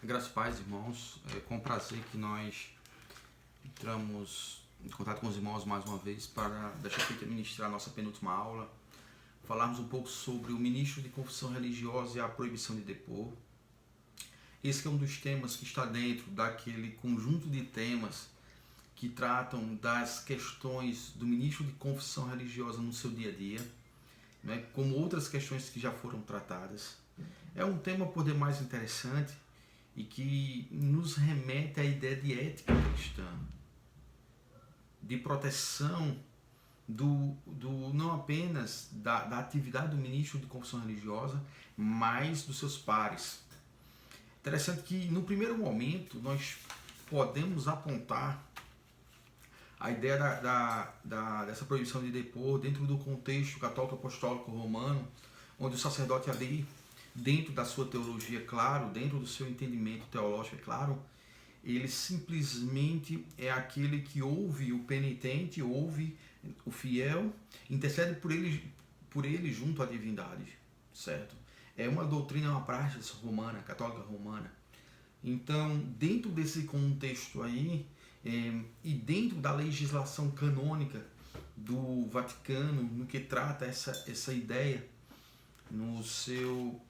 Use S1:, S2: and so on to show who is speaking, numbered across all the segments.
S1: Graças a paz, irmãos. É com prazer que nós entramos em contato com os irmãos mais uma vez para deixar aqui ministrar a nossa penúltima aula, falarmos um pouco sobre o ministro de confissão religiosa e a proibição de depor. Esse é um dos temas que está dentro daquele conjunto de temas que tratam das questões do ministro de confissão religiosa no seu dia a dia, né, como outras questões que já foram tratadas. É um tema por demais interessante e que nos remete à ideia de ética cristã, de proteção não apenas da atividade do ministro de confissão religiosa, mas dos seus pares. Interessante que no primeiro momento nós podemos apontar a ideia dessa proibição de depor dentro do contexto católico apostólico romano, onde o sacerdote ali, dentro da sua teologia, claro, dentro do seu entendimento teológico, é claro, ele simplesmente é aquele que ouve o penitente, ouve o fiel, intercede por ele junto à divindade, certo? É uma doutrina, uma prática romana, católica romana. Então, dentro desse contexto aí, e dentro da legislação canônica do Vaticano, no que trata essa ideia, no seu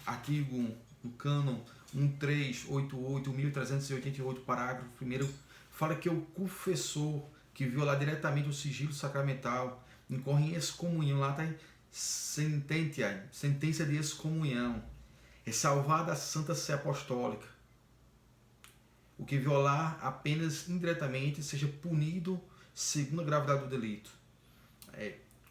S1: artigo no cânon 1388, 1388, parágrafo 1º, fala que o confessor que violar diretamente o sigilo sacramental incorre em excomunhão, lá está em sentença de excomunhão, é salvada a Santa Sé Apostólica. O que violar apenas indiretamente seja punido segundo a gravidade do delito.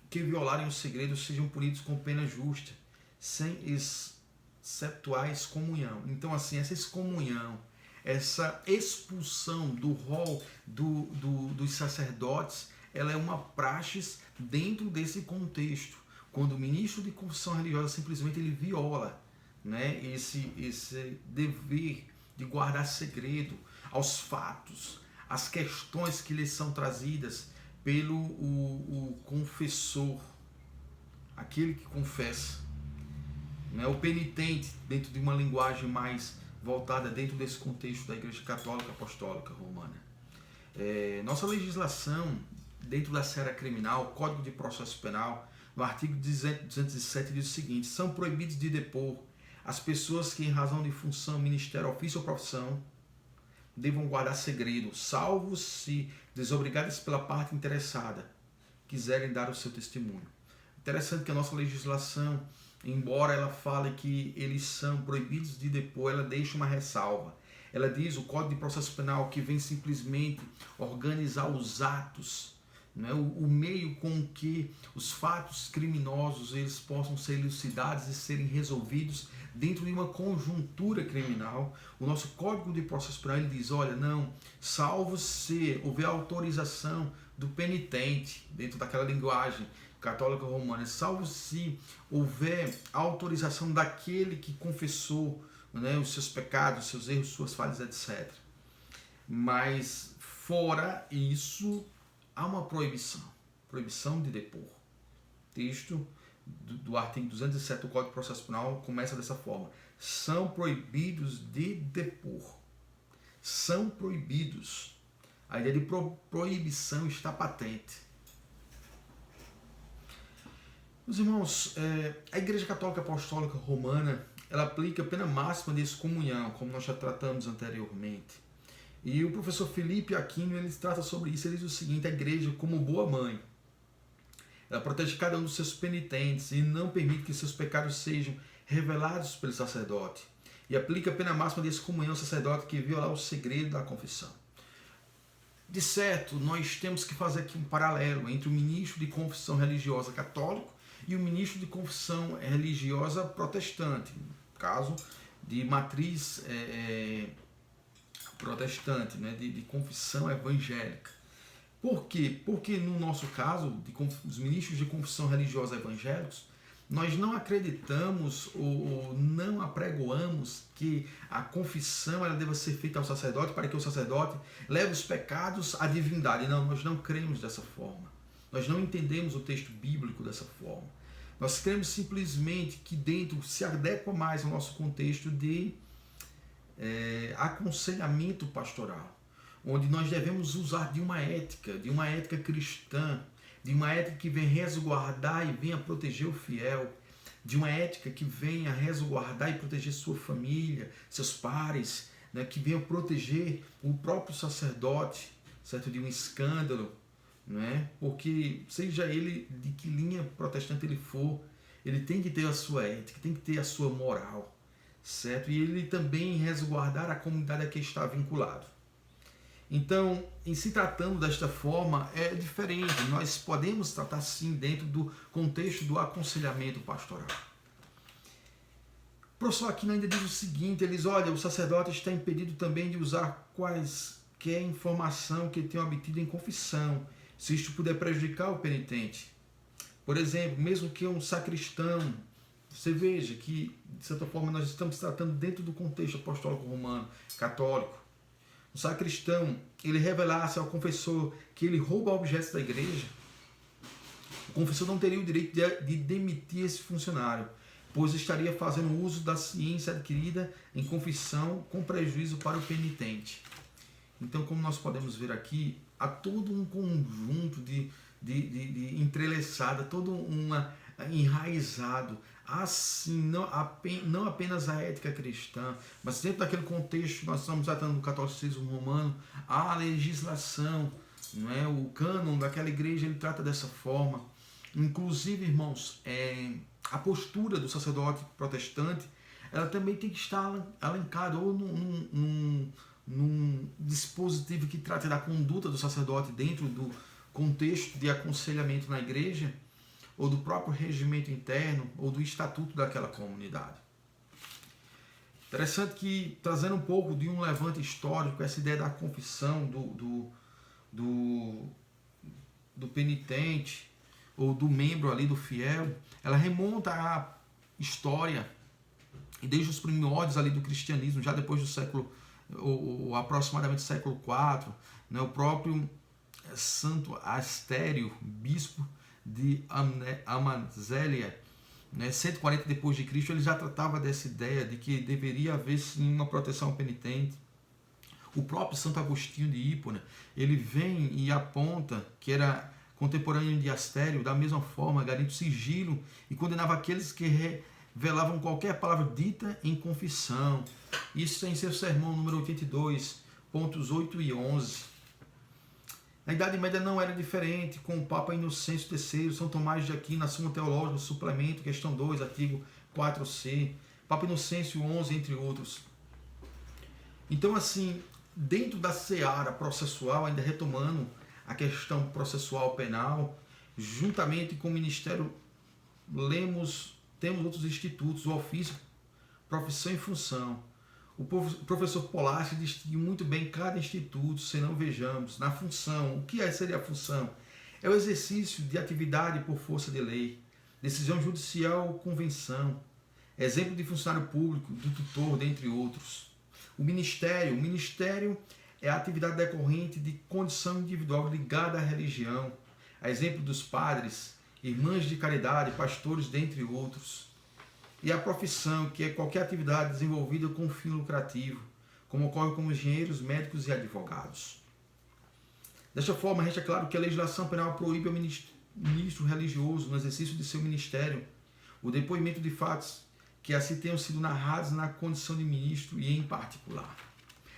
S1: Que violarem os segredos sejam punidos com pena justa, sem exceptuar a excomunhão. Então, assim, essa excomunhão, essa expulsão do rol dos sacerdotes, ela é uma praxis dentro desse contexto. Quando o ministro de confissão religiosa simplesmente ele viola, né, esse dever de guardar segredo aos fatos, às questões que lhes são trazidas pelo o confessor, aquele que confessa, né, o penitente, dentro de uma linguagem mais voltada dentro desse contexto da Igreja Católica Apostólica Romana. Nossa legislação, dentro da seara criminal, Código de Processo Penal, no artigo 207 diz o seguinte: são proibidos de depor as pessoas que, em razão de função, ministério, ofício ou profissão, devam guardar segredo, salvo se desobrigadas pela parte interessada quiserem dar o seu testemunho. Interessante que a nossa legislação, embora ela fale que eles são proibidos de depor, ela deixa uma ressalva. Ela diz, o Código de Processo Penal, que vem simplesmente organizar os atos, né, o meio com que os fatos criminosos eles possam ser elucidados e serem resolvidos dentro de uma conjuntura criminal. O nosso Código de Processo Penal ele diz, olha, não, salvo se houver autorização do penitente, dentro daquela linguagem católica romana, salvo se houver autorização daquele que confessou, né, os seus pecados, os seus erros, suas falhas, etc. Mas fora isso, há uma proibição de depor. Texto do artigo 207 do Código de Processo Penal começa dessa forma: são proibidos de depor. São proibidos. A ideia de proibição está patente. Meus irmãos, a Igreja Católica Apostólica Romana, ela aplica a pena máxima de excomunhão, como nós já tratamos anteriormente. E o professor Felipe Aquino, ele trata sobre isso, ele diz o seguinte: a igreja, como boa mãe, ela protege cada um dos seus penitentes e não permite que seus pecados sejam revelados pelo sacerdote. E aplica a pena máxima de excomunhão ao sacerdote que violar o segredo da confissão. De certo, nós temos que fazer aqui um paralelo entre o ministro de confissão religiosa católico e o ministro de confissão religiosa protestante, no caso de matriz protestante, né, de confissão evangélica. Por quê? Porque no nosso caso, dos ministros de confissão religiosa evangélicos, nós não acreditamos ou não apregoamos que a confissão ela deva ser feita ao sacerdote para que o sacerdote leve os pecados à divindade. Não, nós não cremos dessa forma. Nós não entendemos o texto bíblico dessa forma. Nós cremos simplesmente que dentro se adequa mais ao nosso contexto de aconselhamento pastoral, onde nós devemos usar de uma ética cristã, de uma ética que vem resguardar e venha proteger o fiel, de uma ética que venha resguardar e proteger sua família, seus pares, né, que venha proteger o próprio sacerdote, certo, de um escândalo, né? Porque seja ele de que linha protestante ele for, ele tem que ter a sua ética, tem que ter a sua moral, certo? E ele também resguardar a comunidade a que está vinculado. Então, em se tratando desta forma, é diferente. Nós podemos tratar sim dentro do contexto do aconselhamento pastoral. O professor Aquino ainda diz o seguinte, ele diz, olha, o sacerdote está impedido também de usar quaisquer informação que tenha obtido em confissão, se isto puder prejudicar o penitente. Por exemplo, mesmo que um sacristão, você veja que, de certa forma, nós estamos tratando dentro do contexto apostólico romano, católico. O sacristão, ele revelasse ao confessor que ele rouba objetos da igreja, o confessor não teria o direito de demitir esse funcionário, pois estaria fazendo uso da ciência adquirida em confissão com prejuízo para o penitente. Então, como nós podemos ver aqui, há todo um conjunto de entrelaçada, todo enraizado, assim, não apenas a ética cristã, mas dentro daquele contexto que nós estamos tratando do catolicismo romano, a legislação, não é? O cânon daquela igreja, ele trata dessa forma. Inclusive, irmãos, a postura do sacerdote protestante, ela também tem que estar alencada ou num dispositivo que trata da conduta do sacerdote dentro do contexto de aconselhamento na igreja, ou do próprio regimento interno, ou do estatuto daquela comunidade. Interessante que, trazendo um pouco de um levante histórico, essa ideia da confissão do penitente, ou do membro ali, do fiel, ela remonta à história, e desde os primórdios ali do cristianismo, já depois do século, ou aproximadamente século IV, né, o próprio Santo Astério, bispo de Amazzélia, né, 140 depois de Cristo, ele já tratava dessa ideia de que deveria haver sim uma proteção ao penitente. O próprio Santo Agostinho de Hipona, ele vem e aponta que era contemporâneo de Astério, da mesma forma, garantia sigilo e condenava aqueles que revelavam qualquer palavra dita em confissão. Isso em seu sermão número 82, pontos 8 e 11. Na Idade Média não era diferente, com o Papa Inocêncio III, São Tomás de Aquino, na Suma Teológica, suplemento, questão 2, artigo 4c, Papa Inocêncio XI, entre outros. Então, assim, dentro da seara processual, ainda retomando a questão processual penal, juntamente com o Ministério, temos outros institutos, o ofício, profissão e função. O professor Polaschi distingue muito bem cada instituto, senão vejamos, na função. O que seria a função? É o exercício de atividade por força de lei, decisão judicial ou convenção, exemplo de funcionário público, do tutor, dentre outros. O ministério é a atividade decorrente de condição individual ligada à religião, a exemplo dos padres, irmãs de caridade, pastores, dentre outros. E a profissão, que é qualquer atividade desenvolvida com fim lucrativo, como ocorre com engenheiros, médicos e advogados. Desta forma, resta claro que a legislação penal proíbe ao ministro religioso, no exercício de seu ministério, o depoimento de fatos que assim tenham sido narrados na condição de ministro e em particular.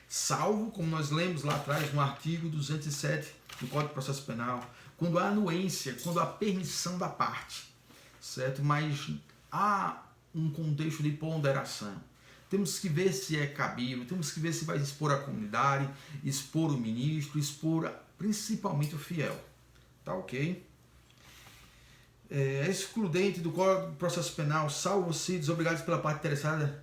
S1: Salvo, como nós lemos lá atrás, no artigo 207 do Código de Processo Penal, quando há anuência, quando há permissão da parte, certo? Mas há um contexto de ponderação. Temos que ver se é cabível, temos que ver se vai expor a comunidade, expor o ministro, expor principalmente o fiel. Tá ok? É excludente do Código de Processo Penal, salvo se desobrigados pela parte interessada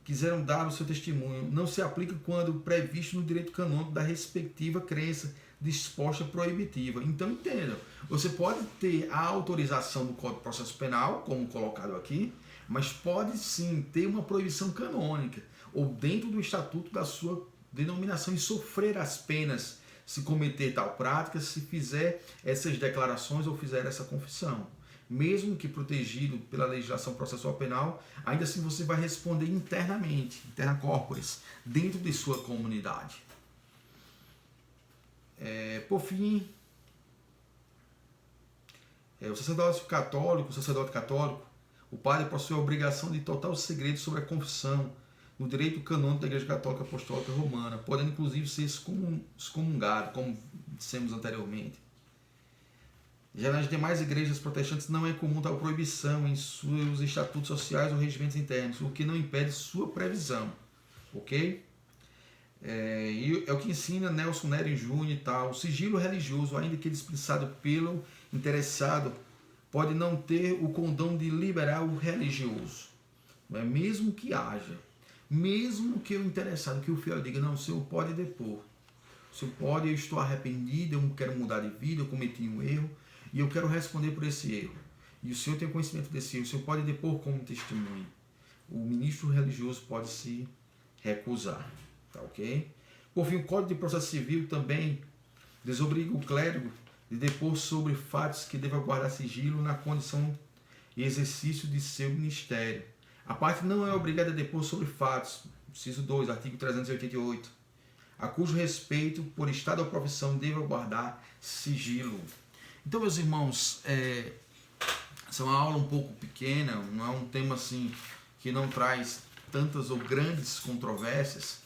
S1: quiseram dar o seu testemunho, não se aplica quando previsto no direito canônico da respectiva crença disposta proibitiva. Então entendam, você pode ter a autorização do Código de Processo Penal, como colocado aqui, mas pode sim ter uma proibição canônica, ou dentro do estatuto da sua denominação, e sofrer as penas se cometer tal prática, se fizer essas declarações ou fizer essa confissão. mesmo que protegido pela legislação processual penal, ainda assim você vai responder internamente, interna corporis, dentro de sua comunidade. Por fim, o sacerdote católico, o padre possui a obrigação de total segredo sobre a confissão, no direito canônico da Igreja Católica Apostólica Romana, podendo inclusive ser excomungado, como dissemos anteriormente. Já nas demais igrejas protestantes não é comum tal proibição em seus estatutos sociais ou regimentos internos, o que não impede sua previsão, ok? E é o que ensina Nelson Nery Jr. e tal. O sigilo religioso, ainda que dispensado pelo interessado, pode não ter o condão de liberar o religioso, mesmo que haja. Mesmo que o interessado, que o fiel diga, não, o senhor pode depor. O senhor pode, eu estou arrependido, eu quero mudar de vida, eu cometi um erro e eu quero responder por esse erro. E o senhor tem conhecimento desse erro, o senhor pode depor como testemunha. O ministro religioso pode se recusar. Tá ok? Por fim, o Código de Processo Civil também desobriga o clérigo de depor sobre fatos que deva guardar sigilo na condição e exercício de seu ministério. A parte não é obrigada a depor sobre fatos, inciso 2, artigo 388, a cujo respeito, por estado ou profissão, deva guardar sigilo. Então, meus irmãos, essa é uma aula um pouco pequena, não é um tema assim que não traz tantas ou grandes controvérsias,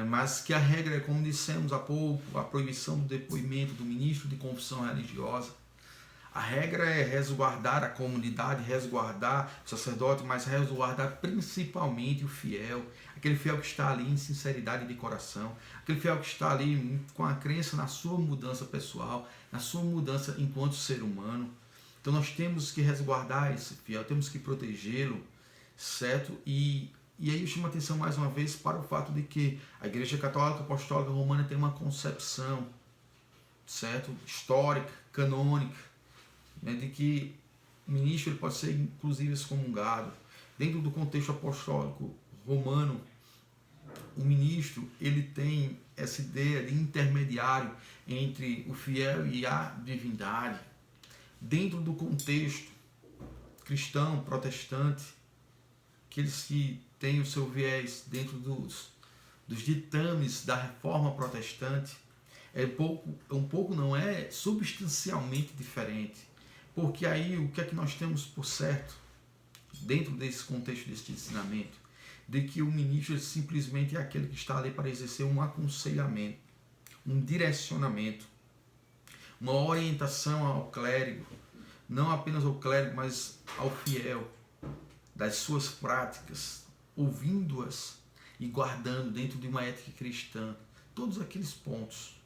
S1: mas que a regra é, como dissemos há pouco, a proibição do depoimento do ministro de confissão religiosa. A regra é resguardar a comunidade, resguardar o sacerdote, mas resguardar principalmente o fiel, aquele fiel que está ali em sinceridade de coração, aquele fiel que está ali com a crença na sua mudança pessoal, na sua mudança enquanto ser humano. Então nós temos que resguardar esse fiel, temos que protegê-lo, certo? E aí eu chamo a atenção mais uma vez para o fato de que a Igreja Católica Apostólica Romana tem uma concepção, certo? Histórica, canônica, de que o ministro ele pode ser inclusive excomungado. Dentro do contexto apostólico romano, o ministro ele tem essa ideia de intermediário entre o fiel e a divindade. Dentro do contexto cristão, protestante, aqueles que têm o seu viés dentro dos ditames da reforma protestante, não é substancialmente diferente. Porque aí o que é que nós temos por certo, dentro desse contexto desse ensinamento? De que o ministro simplesmente é aquele que está ali para exercer um aconselhamento, um direcionamento, uma orientação ao clérigo, não apenas ao clérigo, mas ao fiel, das suas práticas, ouvindo-as e guardando dentro de uma ética cristã, todos aqueles pontos,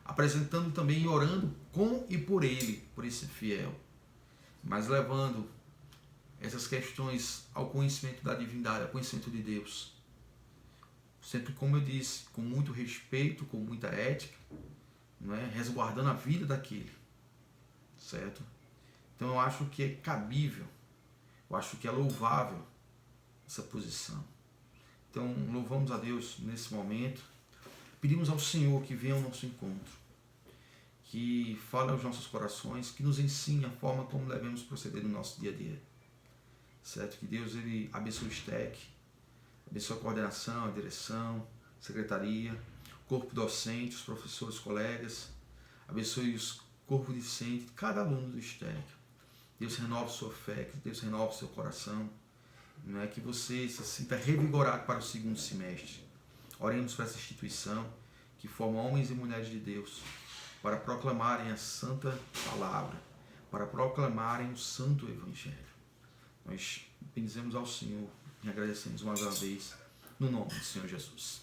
S1: apresentando também e orando com e por ele, por esse fiel, mas levando essas questões ao conhecimento da divindade, ao conhecimento de Deus. Sempre, como eu disse, com muito respeito, com muita ética, não é? Resguardando a vida daquele, certo? Então eu acho que é cabível, eu acho que é louvável essa posição. Então louvamos a Deus nesse momento, pedimos ao Senhor que venha ao nosso encontro, que fale aos nossos corações, que nos ensine a forma como devemos proceder no nosso dia a dia. Certo? Que Deus ele abençoe o STEC, abençoe a coordenação, a direção, a secretaria, o corpo docente, os professores, os colegas, abençoe os corpos discentes, cada aluno do STEC. Deus renove sua fé, que Deus renove seu coração, não é? Que você se sinta revigorado para o segundo semestre. Oremos para essa instituição que forma homens e mulheres de Deus para proclamarem a santa palavra, para proclamarem o santo evangelho. Nós bendizemos ao Senhor e agradecemos mais uma vez no nome do Senhor Jesus.